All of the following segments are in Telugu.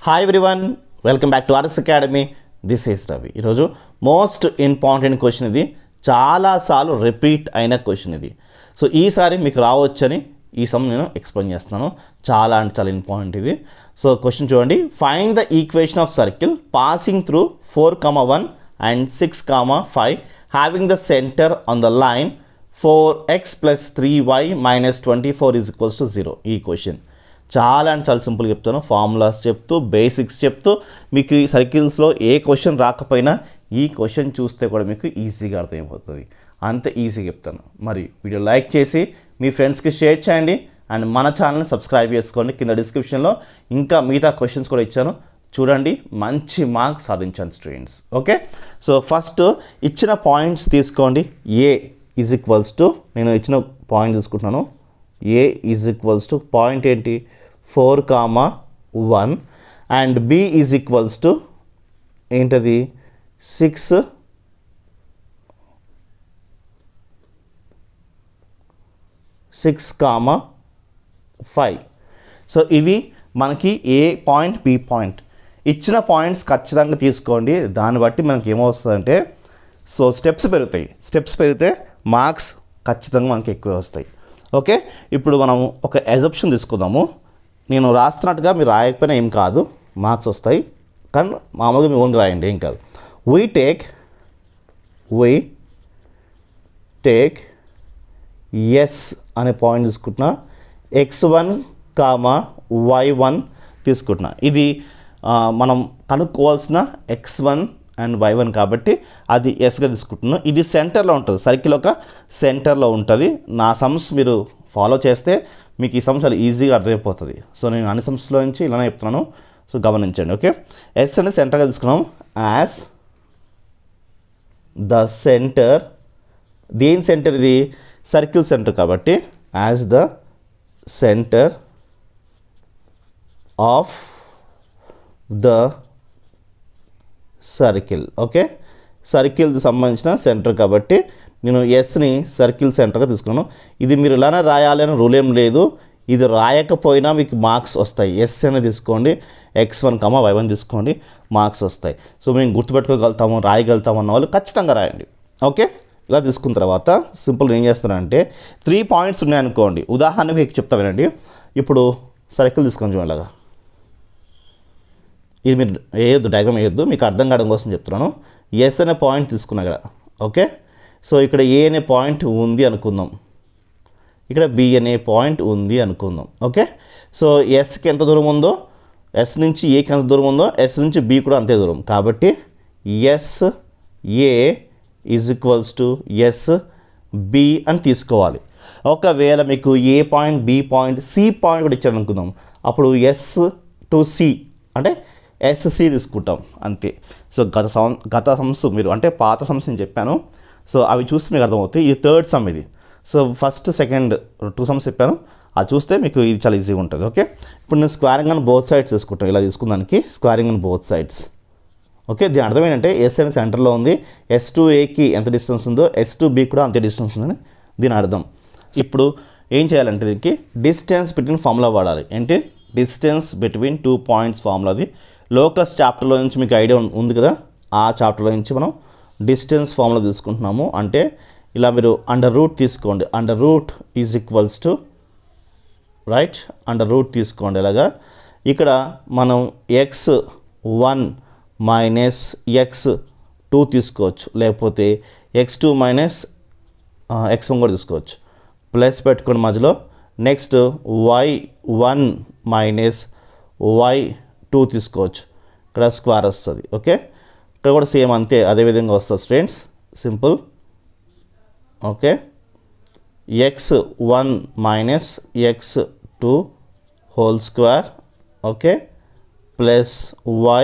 Hi everyone, welcome back to RS academy. This is Ravi. ఈరోజు మోస్ట్ ఇంపార్టెంట్ క్వశ్చన్ ఇది, చాలాసార్లు రిపీట్ అయిన క్వశ్చన్ ఇది. సో ఈసారి మీకు రావచ్చని ఈ సమ్ నేను ఎక్స్ప్లెయిన్ చేస్తున్నాను. చాలా అంటే చాలా ఇంపార్టెంట్ ఇది. సో క్వశ్చన్ చూడండి. Find the equation of circle passing through 4,1 and 6,5 having the centre on the line 4x + 3y - 24 = 0. ఈ క్వశ్చన్ చాలా అంటే చాలా సింపుల్గా చెప్తాను. ఫార్ములాస్ చెప్తూ, బేసిక్స్ చెప్తూ, మీకు ఈ సర్కిల్స్లో ఏ క్వశ్చన్ రాకపోయినా ఈ క్వశ్చన్ చూస్తే కూడా మీకు ఈజీగా అర్థమైపోతుంది. అంత ఈజీగా చెప్తాను. మరి వీడియో లైక్ చేసి మీ ఫ్రెండ్స్కి షేర్ చేయండి అండ్ మన ఛానల్ని సబ్స్క్రైబ్ చేసుకోండి. కింద డిస్క్రిప్షన్లో ఇంకా మిగతా క్వశ్చన్స్ కూడా ఇచ్చాను, చూడండి. మంచి మార్క్స్ సాధించండి స్టూడెంట్స్. ఓకే, సో ఫస్ట్ ఇచ్చిన పాయింట్స్ తీసుకోండి. A = నేను ఇచ్చిన పాయింట్ తీసుకుంటున్నాను. A = పాయింట్ ఏంటి, 4,1 అండ్ B = ఏంటది, 6,5. సో ఇవి మనకి A పాయింట్, B పాయింట్. ఇచ్చిన పాయింట్స్ ఖచ్చితంగా తీసుకోండి. దాన్ని బట్టి మనకి ఏమవుతుందంటే, సో స్టెప్స్ పెరిగితే మార్క్స్ ఖచ్చితంగా మనకి ఎక్కువ వస్తాయి. ఓకే, ఇప్పుడు మనం ఒక అజంప్షన్ తీసుకుందాము. నేను రాస్తున్నట్టుగా మీరు రాయకపోయినా ఏం కాదు, మార్క్స్ వస్తాయి. కానీ మామూలుగా మీ ఓన్గా రాయండి, ఏం కాదు. వీ టేక్ ఎస్ అనే పాయింట్ తీసుకుంటున్నా. x1, y1 తీసుకుంటున్నా. ఇది మనం కనుక్కోవాల్సిన x1 అండ్ y1 కాబట్టి అది ఎస్గా తీసుకుంటున్నాను. ఇది సెంటర్లో ఉంటుంది, సర్కిల్ ఒక సెంటర్లో ఉంటుంది. నా సమ్స్ మీరు ఫాలో చేస్తే మీకు ఈ సమ్స్ చాలా ఈజీగా అర్థమైపోతుంది. సో నేను అన్ని సమ్స్లో నుంచి ఇలానే చెప్తున్నాను, సో గమనించండి. ఓకే, ఎస్ అనేది సెంటర్గా తీసుకున్నాం. యాజ్ ద సెంటర్, దేని సెంటర్ ఇది, సర్కిల్ సెంటర్ కాబట్టి as the centre of the circle. Okay, సర్కిల్కి సంబంధించిన సెంటర్ కాబట్టి నేను ఎస్ని సర్కిల్ సెంటర్గా తీసుకున్నాను. ఇది మీరు ఇలానే రాయాలి అని రూల్ ఏం లేదు. ఇది రాయకపోయినా మీకు మార్క్స్ వస్తాయి. ఎస్ అని తీసుకోండి, x1, y1 తీసుకోండి, మార్క్స్ వస్తాయి. సో మేము గుర్తుపెట్టుకోగలుగుతాము, రాయగలుగుతాము అన్న వాళ్ళు ఖచ్చితంగా రాయండి. ఓకే, ఇలా తీసుకున్న తర్వాత సింపుల్గా ఏం చేస్తానంటే, 3 పాయింట్స్ ఉన్నాయనుకోండి. ఉదాహరణకి మీకు చెప్తా వినండి. ఇప్పుడు సర్కిల్ తీసుకొని చూడండి. అలాగా ఇది మీరు వేయొద్దు, డయాగ్రామ్ వేయొద్దు, మీకు అర్థం కావడం కోసం చెప్తున్నాను. ఎస్ అనే పాయింట్ తీసుకున్నా కదా. ఓకే, సో ఇక్కడ ఏ అనే పాయింట్ ఉంది అనుకుందాం, ఇక్కడ బి అనే పాయింట్ ఉంది అనుకుందాం. ఓకే, సో ఎస్కి ఎంత దూరం ఉందో, ఎస్ నుంచి ఏకి ఎంత దూరం ఉందో, ఎస్ నుంచి బి కూడా అంతే దూరం. కాబట్టి ఎస్ ఏ ఎస్ బి అని తీసుకోవాలి. ఒకవేళ మీకు A point, B point, C point కూడా ఇచ్చారు అనుకుందాం, అప్పుడు ఎస్ టు సి అంటే ఎస్సి తీసుకుంటాం అంతే. సో గత సమ్స్ మీరు అంటే పాత సమ్స్ నేను చెప్పాను, సో అవి చూస్తే మీకు అర్థమవుతాయి. ఇది థర్డ్ సమ్ ఇది. సో ఫస్ట్, సెకండ్ 2 సమ్స్ చెప్పాను, అది చూస్తే మీకు ఇది చాలా ఈజీగా ఉంటుంది. ఓకే, ఇప్పుడు నేను స్క్వేరింగ్ అని బోత్ సైడ్స్ తీసుకుంటాను. ఇలా తీసుకున్నానికి స్క్వేరింగ్ అని బోత్ సైడ్స్. ఓకే, దీని అర్థం ఏంటంటే ఎస్ అనేది సెంటర్లో ఉంది, ఎస్ టు ఏకి ఎంత డిస్టెన్స్ ఉందో ఎస్ టు బి కూడా అంతే డిస్టెన్స్ ఉందని దీని అర్థం. ఇప్పుడు ఏం చేయాలంటే దీనికి డిస్టెన్స్ బిట్వీన్ ఫార్ములా వాడాలి. ఏంటి, డిస్టెన్స్ బిట్వీన్ 2 పాయింట్స్ ఫార్ములాది. లోకస్ చాప్టర్లో నుంచి మీకు ఐడియా ఉంది కదా, ఆ చాప్టర్లో నుంచి మనం డిస్టెన్స్ ఫార్ములా తీసుకుంటున్నాము. అంటే ఇలా మీరు అండర్ రూట్ తీసుకోండి. Under root = right, under root తీసుకోండి. ఇలాగా ఇక్కడ మనం x1 - x2 తీసుకోవచ్చు, లేకపోతే x2 - x1 కూడా తీసుకోవచ్చు. ప్లస్ పెట్టుకోండి మధ్యలో. నెక్స్ట్ y1 - y2 తీసుకోవచ్చు, ఇక్కడ స్క్వేర్ వస్తుంది. ఓకే, ఇక్కడ కూడా సేమ్ అంతే, అదేవిధంగా వస్తుంది students, simple. Okay, x1 - x2 whole square. Okay, plus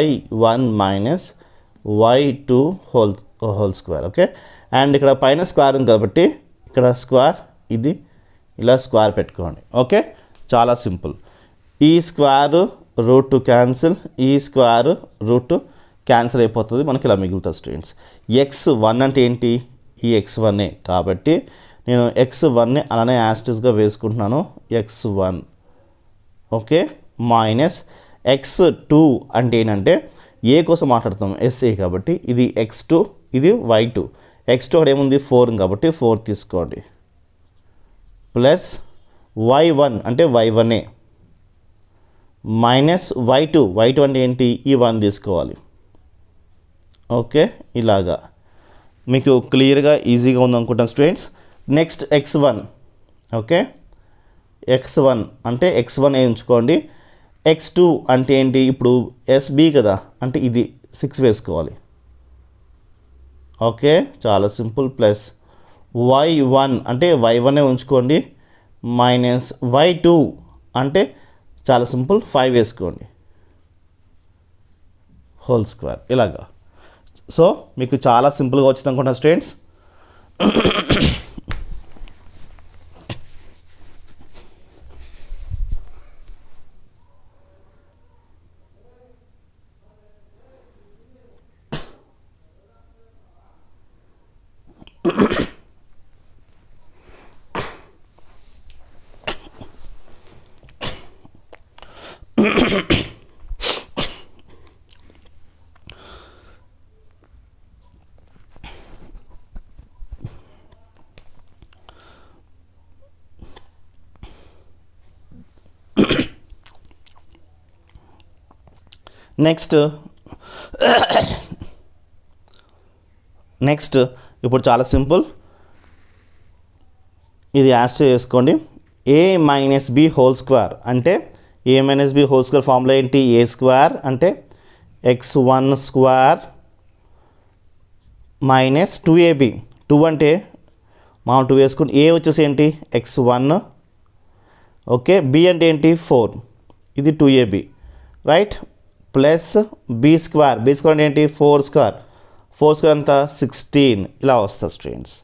y1 - y2 whole square. Okay, and ఇక్కడ పైన స్క్వేర్ ఉంది కాబట్టి ఇక్కడ స్క్వేర్, ఇది ఇలా స్క్వేర్ పెట్టుకోండి. ఓకే, చాలా సింపుల్. ఈ స్క్వేర్ రూట్ క్యాన్సిల్, ఈ స్క్వేర్ రూట్ క్యాన్సిల్ అయిపోతుంది, మనకి ఇలా మిగులుతుంది స్టూడెంట్స్. x1 అంటే ఏంటి, ఈ x1 కాబట్టి నేను x1ని అలానే యాస్టిస్గా వేసుకుంటున్నాను. x1 ఓకే మైనస్ x2 అంటే ఏంటంటే ఏ కోసం మాట్లాడుతాం ఎస్ఏ కాబట్టి ఇది x2 ఇది y2 x2 అక్కడ ఏముంది 4 కాబట్టి 4 తీసుకోండి ప్లస్ y1 అంటే y1ఏ మైనస్ y2 అంటే ఏంటి ఈ 1 తీసుకోవాలి ఓకే ఇలాగా మీకు క్లియర్గా ఈజీగా ఉందనుకుంటాను students next x1 okay x1 అంటే x1 ఏ ఉంచుకోండి x2 అంటే ఏంటి ఇప్పుడు SB కదా అంటే ఇది 6 వేసుకోవాలి ఓకే చాలా సింపుల్ ప్లస్ y1 అంటే y1 ఏ ఉంచుకోండి మైనస్ y2 అంటే చాలా సింపుల్ 5 వేసుకోండి హోల్ స్క్వేర్ ఇలాగా సో మీకు చాలా సింపుల్గా వచ్చింది అనుకుంటా స్టూడెంట్స్ నెక్స్ట్ ఇప్పుడు చాలా సింపుల్ ఇది యాస్ట్ చేసుకోండి A minus B whole square అంటే A minus B whole square formula ఏంటి ఏ స్క్వేర్ అంటే x1 స్క్వేర్ మైనస్ 2ab 2 అంటే మనం 2 వేసుకుని ఏ వచ్చేసి ఏంటి x1 ఓకే బి అంటే ఏంటి 4 ఇది 2ab right plus B square అంటే ఏంటి 4 స్క్వేర్ అంతా 16 ఇలా వస్తుంది స్టూడెంట్స్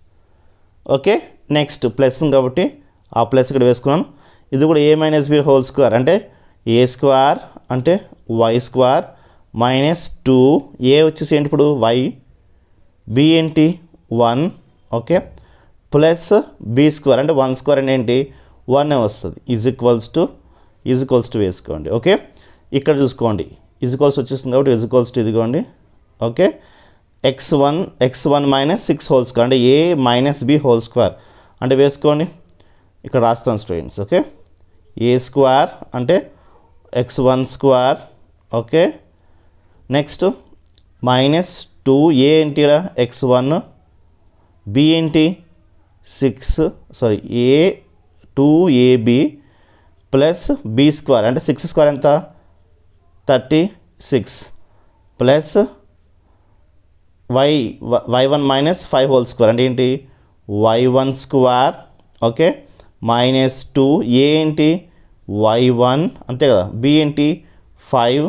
ఓకే నెక్స్ట్ ప్లస్ కాబట్టి ఆ ప్లస్ ఇక్కడ వేసుకున్నాను ఇది కూడా ఏ మైనస్ బి హోల్ స్క్వేర్ అంటే ఏ స్క్వేర్ అంటే వై స్క్వేర్ మైనస్ 2 ఏ వచ్చేసి ఏంటి ఇప్పుడు వై బి ఏంటి 1 ఓకే ప్లస్ బి స్క్వేర్ అంటే 1 స్క్వేర్ అంటే ఏంటి 1 వస్తుంది ఈజ్ ఈక్వల్స్ టు వేసుకోండి ఓకే ఇక్కడ చూసుకోండి ఈక్వల్స్ వచ్చేస్తుంది కాబట్టి ఈక్వల్స్ టు ఇదిగోండి okay x1 minus 6 whole square అంటే A minus B whole square అంటే వేసుకోండి ఇక్కడ రాస్తాను స్టూడెంట్స్ ఓకే ఏ స్క్వేర్ అంటే x1 square okay next minus 2 ఏ ఏంటి x1 బి ఏంటి 6 ఏ 2ab ప్లస్ బి స్క్వేర్ అంటే 6 స్క్వేర్ ఎంత 36 plus y1 minus 5 whole square అంటే ఏంటి y1 స్క్వేర్ ఓకే మైనస్ 2 ఏ ఏంటి y1 అంతే కదా బి ఏంటి 5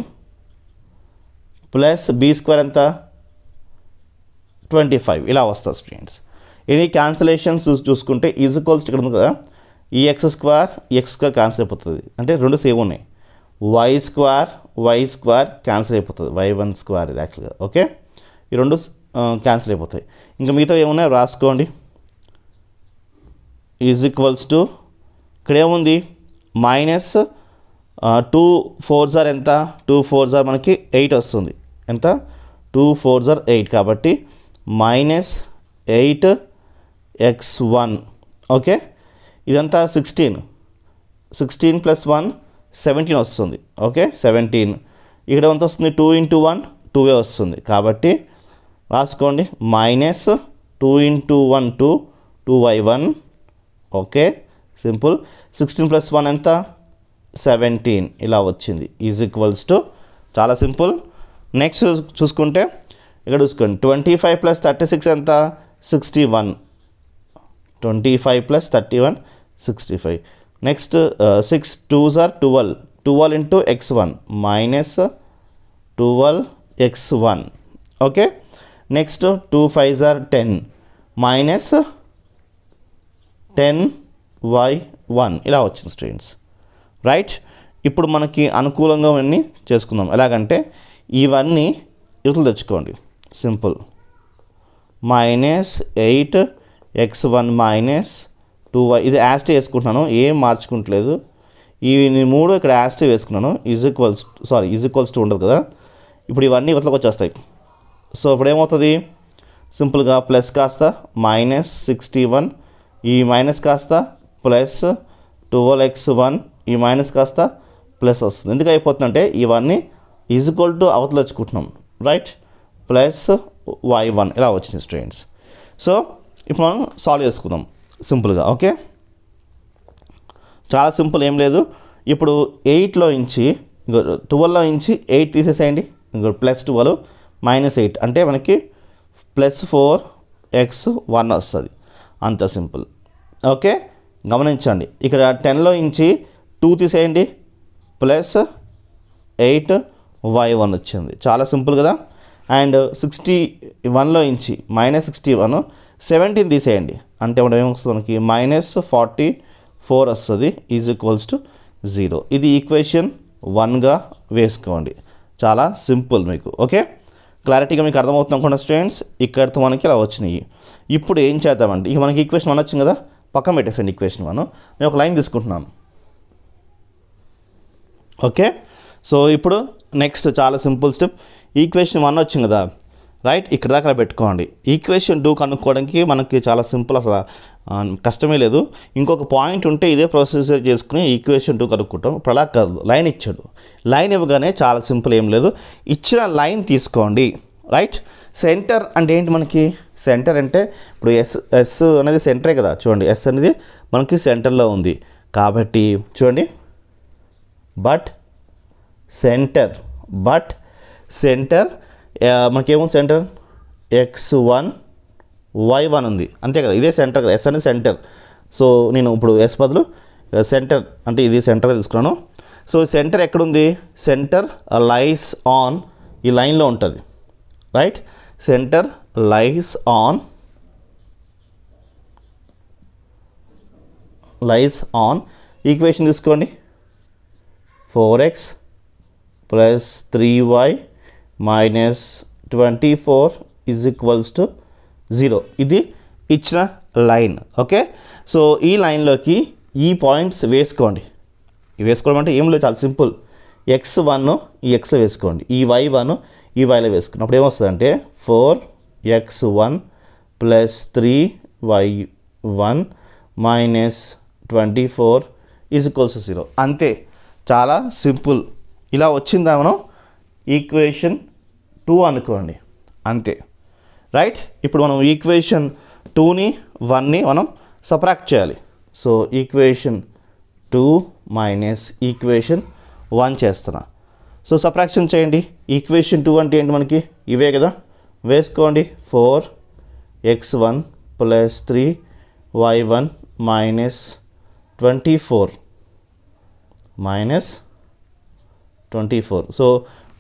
ప్లస్ బి స్క్వేర్ ఎంత 25 ఇలా వస్తుంది స్టూడెంట్స్ ఇది క్యాన్సిలేషన్స్ చూసుకుంటే ఈక్వల్స్ ఇక్కడ ఉంది కదా ఈ x స్క్వేర్ క్యాన్సిల్ అయిపోతుంది అంటే రెండు సేమ్ ఉన్నాయి y స్క్వేర్ క్యాన్సిల్ అయిపోతుంది y1 స్క్వేర్ ఇది యాక్చువల్గా ఓకే ఈ రెండు క్యాన్సిల్ అయిపోతాయి ఇంకా మిగతా ఏమున్నాయో రాసుకోండి ఈజ్ ఈక్వల్స్ టు ఇక్కడ ఏముంది మైనస్ 2 4s ఎంత 2 4s మనకి 8 వస్తుంది ఎంత 2 4s 8 కాబట్టి మైనస్ 8x1 ఓకే ఇదంతా 16 ప్లస్ 1 17 వస్తుంది ఓకే 17 ఇక్కడ ఎంత వస్తుంది 2 into 1 2 వస్తుంది కాబట్టి రాసుకోండి minus 2 into 1 2y1 okay simple 16 plus 1 ఎంత 17 ఇలా వచ్చింది ఈజ్ ఈక్వల్స్ టు చాలా సింపుల్ నెక్స్ట్ చూసుకుంటే ఇక్కడ చూసుకోండి 25 ప్లస్ 36 ఎంత 61 25 plus 31 65 next 6 2s 12 into x1 minus 12x1 okay next 2 5s 10 minus 10y1 ఇలా వచ్చింది స్టూడెంట్స్ రైట్ ఇప్పుడు మనకి అనుకూలంగా ఇవన్నీ చేసుకుందాం ఎలాగంటే ఇవన్నీ ఇవతలు తెచ్చుకోండి simple minus 8x1 minus 2y ఇది యాస్ట్ చేసుకుంటున్నాను ఏం మార్చుకుంటలేదు ఈ 3 ఇక్కడ యాస్టివ్ వేసుకున్నాను, ఈజ్ ఈక్వల్స్ టు ఉండదు కదా. ఇప్పుడు ఇవన్నీ ఇవతలకు వచ్చేస్తాయి. సో ఇప్పుడు ఏమవుతుంది, సింపుల్గా ప్లస్ కాస్త -61, ఈ మైనస్ కాస్త ప్లస్ 12x1, ఈ మైనస్ కాస్త ప్లస్ వస్తుంది. ఎందుకు అయిపోతుందంటే ఇవన్నీ ఈజ్ ఈక్వల్ టు అవతల వచ్చుకుంటున్నాం, రైట్, ప్లస్ y1 ఇలా వచ్చింది స్టూడెంట్స్. సో ఇప్పుడు మనం సాల్వ్ చేసుకుందాం సింపుల్గా. ఓకే, చాలా సింపుల్, ఏం లేదు. ఇప్పుడు 8లో నుంచి 12లో నుంచి 8 తీసేసేయండి. ఇంకో +12 -8 అంటే మనకి +4x1 వస్తుంది, అంత సింపుల్. ఓకే, గమనించండి, ఇక్కడ 10లో నుంచి 2 తీసేయండి, +8y1 వచ్చింది, చాలా సింపుల్ కదా. అండ్ 61లో నుంచి -61, 17 తీసేయండి అంటే ఇప్పుడు ఏమొస్తుంది మనకి -44 వస్తుంది, ఈజ్ ఈక్వల్స్ టు 0. ఇది ఈక్వేషన్ 1గా వేసుకోండి, చాలా సింపుల్ మీకు. ఓకే, క్లారిటీగా మీకు అర్థమవుతుంది అనుకుంటా స్టూడెంట్స్. ఇక్కడితో మనకి ఇలా వచ్చినాయి. ఇప్పుడు ఏం చేద్దామంటే ఇక మనకి ఈక్వేషన్ 1 వచ్చింది కదా, పక్కన పెట్టేసండి ఈక్వేషన్ 1. నేను ఒక లైన్ తీసుకుంటున్నాను. ఓకే, సో ఇప్పుడు నెక్స్ట్ చాలా సింపుల్ స్టెప్. ఈక్వేషన్ 1 వచ్చింది కదా, రైట్, ఇక్కడ దాకా పెట్టుకోండి. ఈక్వేషన్ 2 కనుక్కోవడానికి మనకి చాలా సింపుల్, అసలు కష్టమే లేదు. ఇంకొక పాయింట్ ఉంటే ఇదే ప్రొసీజర్ చేసుకుని ఈక్వేషన్ 2 కనుక్కుంటాం. ఇప్పుడు అలా కాదు, లైన్ ఇచ్చాడు, లైన్ ఇవ్వగానే చాలా సింపుల్, ఏం లేదు, ఇచ్చిన లైన్ తీసుకోండి, రైట్. సెంటర్ అంటే ఏంటి మనకి, సెంటర్ అంటే ఇప్పుడు ఎస్ అనేది సెంటరే కదా, చూడండి ఎస్ అనేది మనకి సెంటర్లో ఉంది కాబట్టి చూడండి, బట్ సెంటర్ మనకేమో సెంటర్ x1 y1 ఉంది, అంతే కదా, ఇదే సెంటర్ కదా, ఎస్ అనేది సెంటర్. సో నేను ఇప్పుడు ఎస్ బదులు సెంటర్ అంటే ఇది సెంటర్ తీసుకున్నాను. సో సెంటర్ ఎక్కడుంది, సెంటర్ లైస్ ఆన్ ఈ లైన్లో ఉంటుంది, right, centre lies on equation తీసుకోండి, 4x + 3y - 24 is equals to 0. ఇది ఇచ్చిన లైన్. ఓకే, సో ఈ లైన్లోకి ఈ పాయింట్స్ వేసుకోండి. ఇవి వేసుకోవడం అంటే ఏం లేదు, చాలా సింపుల్. x1 ఈ xలో వేసుకోండి, ఈ y1 ఈ yలో వేసుకోండి. అప్పుడు ఏమొస్తుంది 4x1 + 3y1 - 24 is equals to 0. అంతే, చాలా సింపుల్. ఇలా వచ్చిందా మనం ఈక్వేషన్ 2 అనుకోండి, అంతే, రైట్. ఇప్పుడు మనం ఈక్వేషన్ 2ని 1ని మనం సబ్ట్రాక్ట్ చేయాలి. సో ఈక్వేషన్ 2 - ఈక్వేషన్ 1 చేస్తున్నా. సో సబ్ట్రాక్షన్ చేయండి. ఈక్వేషన్ 2 అంటే ఏంటి మనకి, ఇవే కదా, వేసుకోండి, 4x1 + 3y1 -24. సో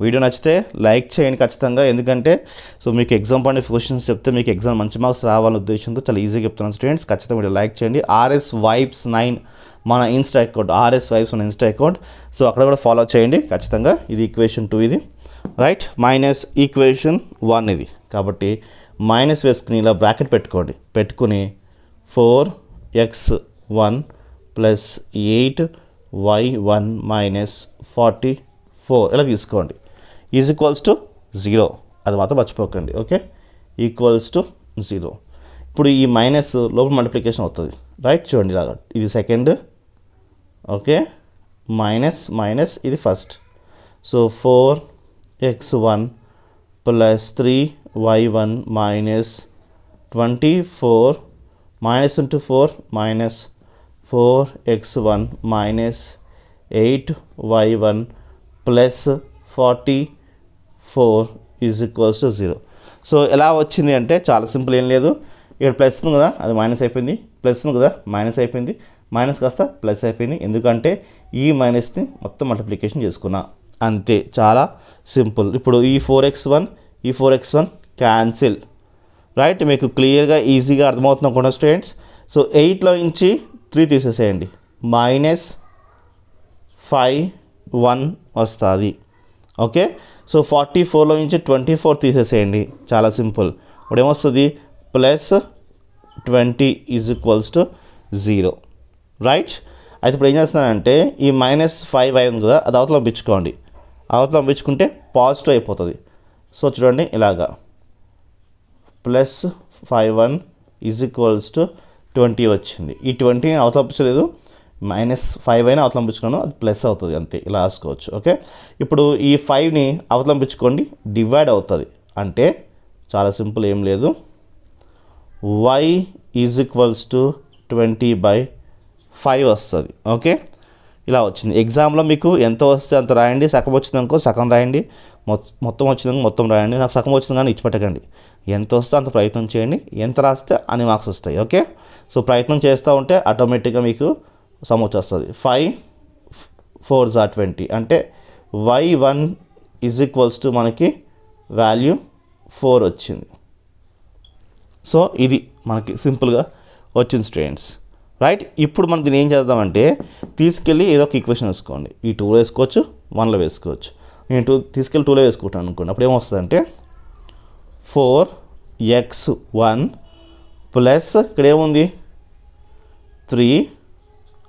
వీడియో నచ్చితే లైక్ చేయండి ఖచ్చితంగా, ఎందుకంటే సో మీకు ఎగ్జామ్ పాయింట్ ఆఫ్ క్వశ్చన్స్ చెప్తే మీకు ఎగ్జామ్ మంచి మార్క్స్ రావాలనే ఉద్దేశంతో చాలా ఈజీగా చెప్తున్నాను స్టూడెంట్స్. ఖచ్చితంగా వీడియో లైక్ చేయండి. RS Vibes 9 మన ఇన్స్టా అకౌంట్, RS Vibes మన ఇన్స్టా అకౌంట్, సో అక్కడ కూడా ఫాలో చేయండి ఖచ్చితంగా. ఇది ఈక్వేషన్ 2 ఇది, రైట్, మైనస్ ఈక్వేషన్ 1 ఇది, కాబట్టి మైనస్ వేసుకుని ఇలా బ్రాకెట్ పెట్టుకుని 4x1 + 8y1 - 44 ఇలా తీసుకోండి, ఈజ్ ఈక్వల్స్ టు 0. అది మాత్రం మర్చిపోకండి. Okay, equals to 0. ఇప్పుడు ఈ మైనస్ లోపల మల్టిప్లికేషన్ అవుతుంది, రైట్, చూడండి ఇలాగా, ఇది సెకండ్, ఓకే, మైనస్ ఇది first. So 4x1 + 3y1 - 24 -4 -4x1 - 8y1 + 44 is equals to 0. So ఎలా వచ్చింది అంటే చాలా సింపుల్, ఏం లేదు, ఇక్కడ ప్లస్ ఉంది కదా, అది మైనస్ అయిపోయింది, ప్లస్ ఉంది కదా, మైనస్ అయిపోయింది, మైనస్ కాస్త ప్లస్ అయిపోయింది, ఎందుకంటే ఈ మైనస్ని మొత్తం మల్టిప్లికేషన్ చేసుకున్నా, అంతే, చాలా సింపుల్. ఇప్పుడు ఈ 4x1 క్యాన్సిల్, రైట్, మీకు క్లియర్గా ఈజీగా అర్థమవుతుంది అనుకుంటా స్టూడెంట్స్. సో 8లో నుంచి 3 తీసేసేయండి, -5 వస్తుంది. ఓకే, సో 44లో నుంచి 24 తీసేసేయండి, చాలా సింపుల్. ఇప్పుడు ఏమొస్తుంది +20 ఈజ్ ఈక్వల్స్ టు 0, రైట్. అయితే ఇప్పుడు ఏం చేస్తున్నానంటే ఈ -5 అయింది కదా, అది అవతల పంపించుకోండి. అవతల పంపించుకుంటే పాజిటివ్ అయిపోతుంది. సో చూడండి ఇలాగా +5(1) = 20 వచ్చింది. ఈ 20 అవతల పంపించలేదు, -5 అయినా అవతల పంపించుకున్నాను, అది ప్లస్ అవుతుంది అంతే. ఇలా రాసుకోవచ్చు. ఓకే, ఇప్పుడు ఈ 5ని అవతల పంపించుకోండి, డివైడ్ అవుతుంది. అంటే చాలా సింపుల్, ఏం లేదు, y = 20/5 వస్తుంది. ఓకే, ఇలా వచ్చింది. ఎగ్జామ్లో మీకు ఎంత వస్తే అంత రాయండి. సగం వచ్చిందనుకో సగం రాయండి, మొత్తం వచ్చిందనుకో మొత్తం రాయండి. నాకు సగం వచ్చింది కానీ ఇచ్చిపెట్టకండి. ఎంత వస్తే అంత ప్రయత్నం చేయండి, ఎంత రాస్తే అన్ని మార్క్స్ వస్తాయి. ఓకే, సో ప్రయత్నం చేస్తూ ఉంటే ఆటోమేటిక్గా మీకు సమ్ వచ్చేస్తుంది. 5 4s are 20 అంటే y1 = మనకి వాల్యూ 4 వచ్చింది. సో ఇది మనకి సింపుల్గా వచ్చింది స్టూడెంట్స్. రైట్, ఇప్పుడు మనం దీన్ని ఏం చేద్దామంటే తీసుకెళ్ళి ఏదో ఒక ఈక్వేషన్ వేసుకోండి. ఈ 2లో వేసుకోవచ్చు, 1లో వేసుకోవచ్చు. నేను తీసుకెళ్ళి 2లో వేసుకుంటాను అనుకోండి. అప్పుడు ఏమొస్తుందంటే 4x1 ప్లస్ ఇక్కడ ఏముంది 3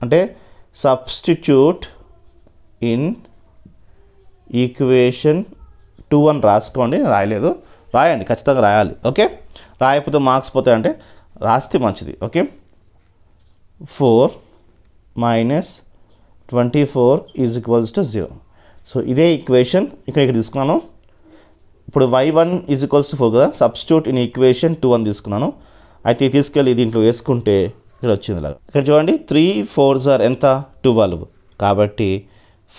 అంటే సబ్స్టిట్యూట్ ఇన్ ఈక్వేషన్ 2 అని రాసుకోండి. రాయలేదు, రాయండి, ఖచ్చితంగా రాయాలి. ఓకే, రాయకపోతే మార్క్స్ పోతాయంటే రాస్తే మంచిది. ఓకే, 4 - 24 = 0. సో ఇదే ఈక్వేషన్ ఇక్కడ తీసుకున్నాను. ఇప్పుడు y1 = 4 కదా, సబ్స్టిట్యూట్ ఇన్ ఈక్వేషన్ 2 అని తీసుకున్నాను. అయితే తీసుకెళ్ళి దీంట్లో వేసుకుంటే ఇక్కడ వచ్చింది ఇలాగా. ఇక్కడ చూడండి 3 4s are ఎంత 12. కాబట్టి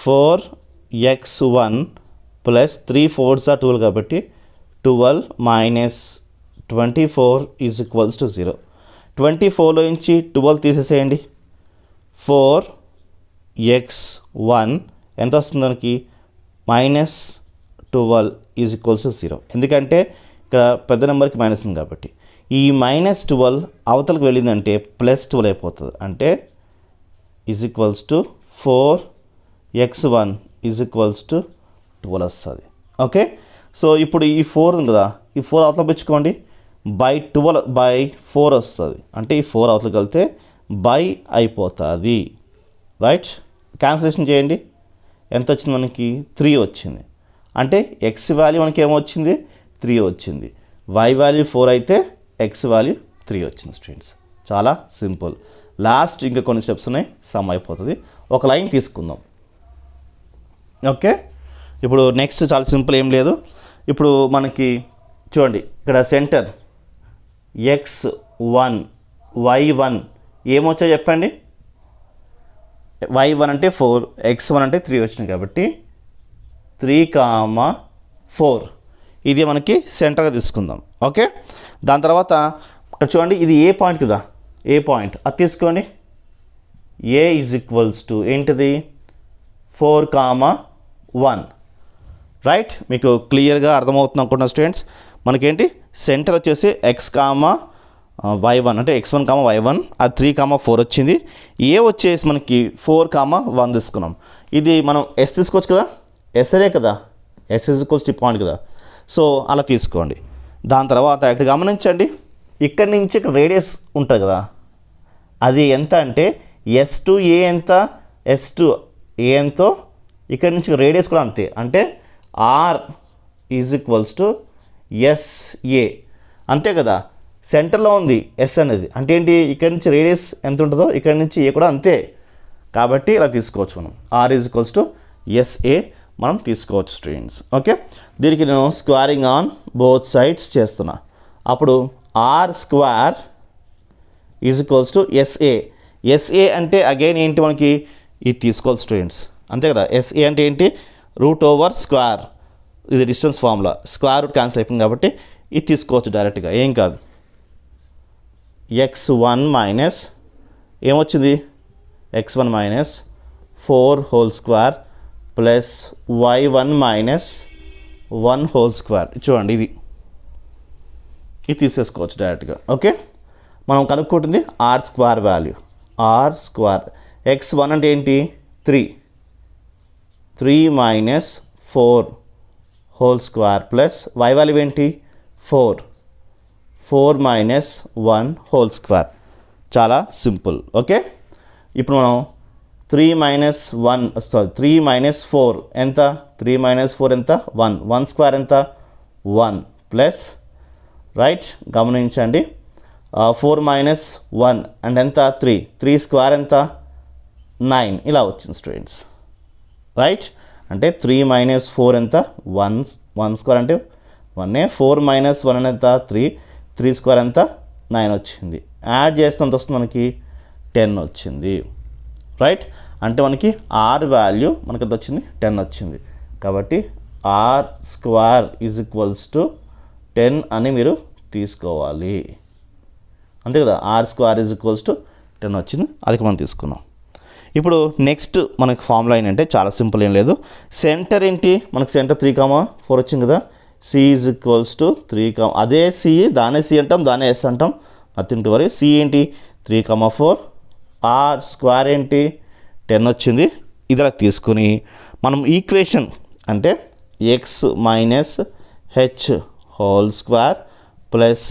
4x1 ప్లస్ 3 4s are 12 కాబట్టి 12 - 24 = 0. 24లో నుంచి 12 తీసేసేయండి. 4x1 ఎంత వస్తుంది మనకి -12 = 0. ఎందుకంటే ఇక్కడ పెద్ద నెంబర్కి మైనస్ ఉంది కాబట్టి. ఈ -12 అవతలకు వెళ్ళిందంటే +12 అయిపోతుంది. అంటే =4x1 = 12 వస్తుంది. ఓకే, సో ఇప్పుడు ఈ 4 ఉంది కదా, ఈ 4 అవతల పెంచుకోండి, /4 వస్తుంది. అంటే ఈ 4 అవతలకి వెళ్తే బై అయిపోతుంది. రైట్, క్యాన్సిలేషన్ చేయండి. ఎంత వచ్చింది మనకి 3 వచ్చింది. అంటే x వాల్యూ మనకి ఏమొచ్చింది 3 వచ్చింది. y వాల్యూ 4 అయితే x వాల్యూ 3 వచ్చింది స్టూడెంట్స్. చాలా సింపుల్. లాస్ట్ ఇంకా కొన్ని స్టెప్స్ ఉన్నాయి, సమ్ అయిపోతుంది. ఒక లైన్ తీసుకుందాం. ఓకే, ఇప్పుడు నెక్స్ట్ చాలా సింపుల్, ఏం లేదు. ఇప్పుడు మనకి చూడండి ఇక్కడ సెంటర్ x1 y1 ఏమొచ్చాయో చెప్పండి. y1 అంటే 4, x1 అంటే 3 వచ్చినాయి కాబట్టి 3, 4 ఇది మనకి సెంటర్గా తీసుకుందాం. ఓకే, దాని తర్వాత ఇక్కడ చూడండి ఇది ఏ పాయింట్ కదా, ఏ పాయింట్ అది తీసుకోండి. a = ఏంటిది 4, 1. రైట్, మీకు క్లియర్గా అర్థమవుతుంది అనుకుంటున్నా స్టూడెంట్స్. మనకేంటి సెంటర్ వచ్చేసి x, y1 అంటే x1, y1 అది 3, 4 వచ్చింది. ఏ వచ్చేసి మనకి 4, 1 తీసుకున్నాం. ఇది మనం s తీసుకోవచ్చు కదా, s అదే కదా, s = పాయింట్ కదా. సో అలా తీసుకోండి. దాని తర్వాత ఇక్కడ గమనించండి, ఇక్కడి నుంచి ఇక్కడ రేడియస్ ఉంటుంది కదా, అది ఎంత అంటే s2a ఎంత, s2a ఎంతో ఇక్కడి నుంచి రేడియస్ కూడా అంతే. అంటే r = sa అంతే కదా. సెంటర్లో ఉంది s అనేది, అంటే ఏంటి ఇక్కడి నుంచి రేడియస్ ఎంత ఉంటుందో ఇక్కడి నుంచి a కూడా అంతే. కాబట్టి ఇలా తీసుకోవచ్చు మనం, r = sa మనం తీసుకోవచ్చు స్టూడెంట్స్. ఓకే, దీనికి నేను స్క్వేరింగ్ ఆన్ బోత్ సైడ్స్ చేస్తున్నా. అప్పుడు r² = sa అంటే అగైన్ ఏంటి మనకి ఇది తీసుకోవాలి స్టూడెంట్స్, అంతే కదా. sa అంటే ఏంటి √/², ఇది distance formula, square root cancel అయిపోయింది కాబట్టి ఇది తీసుకోవచ్చు డైరెక్ట్గా, ఏం కాదు. x1 మైనస్ ఏమొచ్చింది x1 minus 4² plus y1 minus 1² చూడండి, ఇది తీసేసుకోవచ్చు డైరెక్ట్గా. ఓకే, మనం కనుక్కుంటుంది r² వాల్యూ, r². x1 అంటే ఏంటి 3 మైనస్ 4² ప్లస్ y వాల్యూ ఏంటి 4 మైనస్ 1². చాలా సింపుల్. ఓకే, ఇప్పుడు మనం 3 minus 1 sorry 3 minus 4 ఎంత 3 minus 4 ఎంత 1 1 స్క్వేర్ ఎంత 1 ప్లస్ రైట్ గమనించండి 4 minus 1 అండ్ ఎంత 3 స్క్వేర్ ఎంత 9 ఇలా వచ్చింది స్టూడెంట్స్ రైట్ అంటే 3 minus 4 ఎంత 1 స్క్వేర్ అంటే 1 4 minus 1 ఎంత 3 స్క్వేర్ ఎంత 9 వచ్చింది యాడ్ చేస్తే ఎంత వస్తుంది మనకి 10 వచ్చింది రైట్ అంటే మనకి ఆర్ వాల్యూ మనకి ఎంత వచ్చింది 10 వచ్చింది కాబట్టి R square is equals to 10 అని మీరు తీసుకోవాలి అంతే కదా R square is equals to 10 వచ్చింది అది మనం తీసుకున్నాం ఇప్పుడు నెక్స్ట్ మనకి ఫార్ములా ఏంటంటే చాలా సింపుల్ ఏం లేదు సెంటర్ ఏంటి మనకి సెంటర్ 3,4 వచ్చింది కదా సి ఈజ్ ఈక్వల్స్ టు 3, అదే సి దానే సి అంటాం దానే ఎస్ అంటాం నథింగ్ టు వరీ సి ఏంటి 3,4 ఆర్ స్క్వేర్ ఏంటి 10 వచ్చింది ఇదిలా తీసుకుని మనం ఈక్వేషన్ అంటే X minus H whole square plus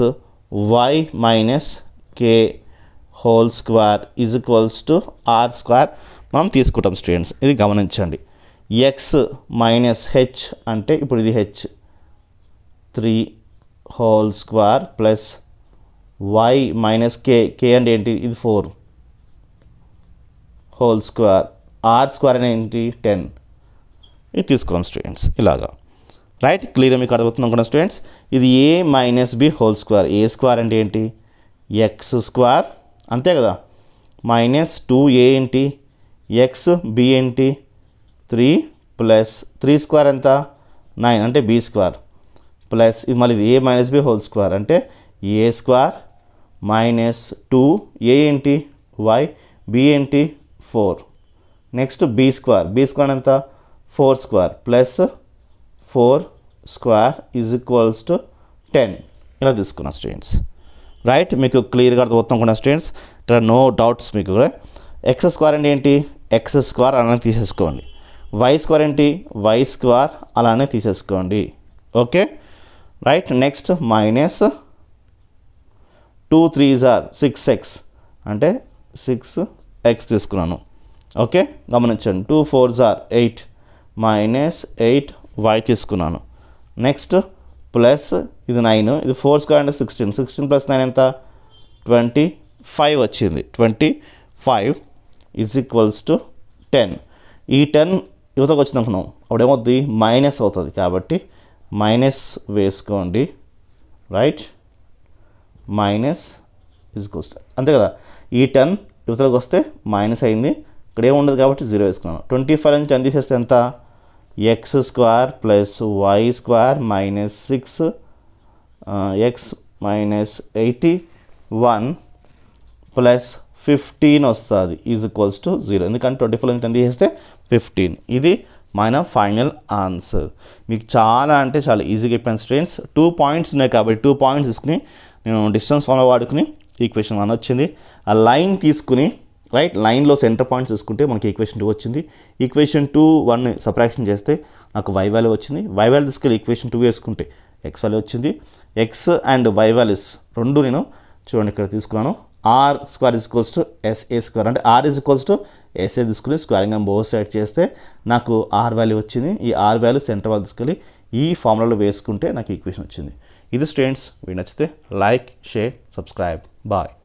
Y minus K whole square is equals to R square మనం తీసుకుంటాం స్టూడెంట్స్ ఇది గమనించండి ఎక్స్ మైనస్ హెచ్ అంటే ఇప్పుడు ఇది H 3 whole square plus Y minus K అంటే ఏంటి ఇది 4 హోల్ స్క్వేర్ ఆర్ స్క్వేర్ అనేది ఏంటి 10 ఇది తీసుకున్నాం స్టూడెంట్స్ ఇలాగా రైట్ క్లియర్గా మీకు అడుగుతున్నాం కదా స్టూడెంట్స్ ఇది ఏ మైనస్ బి హోల్ స్క్వేర్ ఏ స్క్వేర్ అంటే ఏంటి ఎక్స్ స్క్వేర్ అంతే కదా మైనస్ 2a ఏంటి ఎక్స్ బి ఏంటి 3 ప్లస్ 3 స్క్వేర్ ఎంత 9 అంటే బి స్క్వేర్ ప్లస్ ఇది మళ్ళీ ఏ మైనస్ బి హోల్ స్క్వేర్ అంటే ఏ స్క్వేర్ మైనస్ 2a ఏంటి వై బి ఏంటి 4 నెక్స్ట్ బి స్క్వేర్ ఎంత 4 square plus 4 square is equals to 10 ఇలా తీసుకున్నాం స్టూడెంట్స్ రైట్ మీకు క్లియర్గా అర్థమవుతాం కూడా స్టూడెంట్స్ ఇక్కడ నో డౌట్స్ మీకు కూడా ఎక్స్ స్క్వేర్ అంటే ఏంటి ఎక్స్ స్క్వేర్ అలానే తీసేసుకోండి వై స్క్వేర్ ఏంటి వై స్క్వేర్ అలానే తీసేసుకోండి okay right next minus 2 3s are 6x అంటే 6x తీసుకున్నాను ఓకే గమనించండి 2 4s are 8 మైనస్ 8y తీసుకున్నాను నెక్స్ట్ ప్లస్ ఇది 9 ఇది 4 స్క్వేర్ అంటే 16 ప్లస్ 9 ఎంత 25 వచ్చింది 25 ఈజ్ ఈక్వల్స్ టు 10 ఈ 10 యువతకు వచ్చింది అనుకున్నాం అప్పుడు ఏమవుతుంది మైనస్ అవుతుంది కాబట్టి మైనస్ వేసుకోండి రైట్ మైనస్ ఈక్వల్స్ అంతే కదా ఈ 10 యువతలకు వస్తే మైనస్ అయింది ఇక్కడ ఏముండదు కాబట్టి 0 వేసుకున్నాను 25 నుంచి 10 తీసేస్తే ఎంత X square plus Y square minus 6 X minus 81 plus 15 వస్తుంది ఈజ్ ఈక్వల్స్ టు 0 ఎందుకంటే 24 నుంచి 10 తీసేస్తే 15 ఇది మన ఫైనల్ ఆన్సర్ మీకు చాలా అంటే చాలా ఈజీగా చెప్పాను స్టూడెంట్స్ 2 పాయింట్స్ ఉన్నాయి కాబట్టి 2 పాయింట్స్ తీసుకుని నేను డిస్టెన్స్ ఫార్ములా వాడుకుని ఈక్వేషన్ 1 వచ్చింది ఆ లైన్ తీసుకుని రైట్ లైన్లో సెంటర్ పాయింట్స్ తీసుకుంటే మనకి ఈక్వేషన్ 2 వచ్చింది ఈక్వేషన్ 2 1 సబ్ట్రాక్షన్ చేస్తే నాకు వై వాల్యూ వచ్చింది వై వాల్యూ తీసుకెళ్ళి ఈక్వేషన్ 2 వేసుకుంటే ఎక్స్ వాల్యూ వచ్చింది ఎక్స్ అండ్ వై వాల్యూస్ రెండు నేను చూడండి ఇక్కడ తీసుకున్నాను r square is equals to SA square అంటే r is equals to SA తీసుకుని స్క్వేరింగ్ అండ్ బోత్ సైడ్ చేస్తే నాకు ఆర్ వాల్యూ వచ్చింది ఈ ఆర్ వాల్యూ సెంటర్ వాల్యూ తీసుకెళ్ళి ఈ ఫార్ములాలో వేసుకుంటే నాకు ఈక్వేషన్ వచ్చింది ఇది స్టూడెంట్స్ వీడియో నచ్చితే లైక్ షేర్ సబ్స్క్రైబ్ బాయ్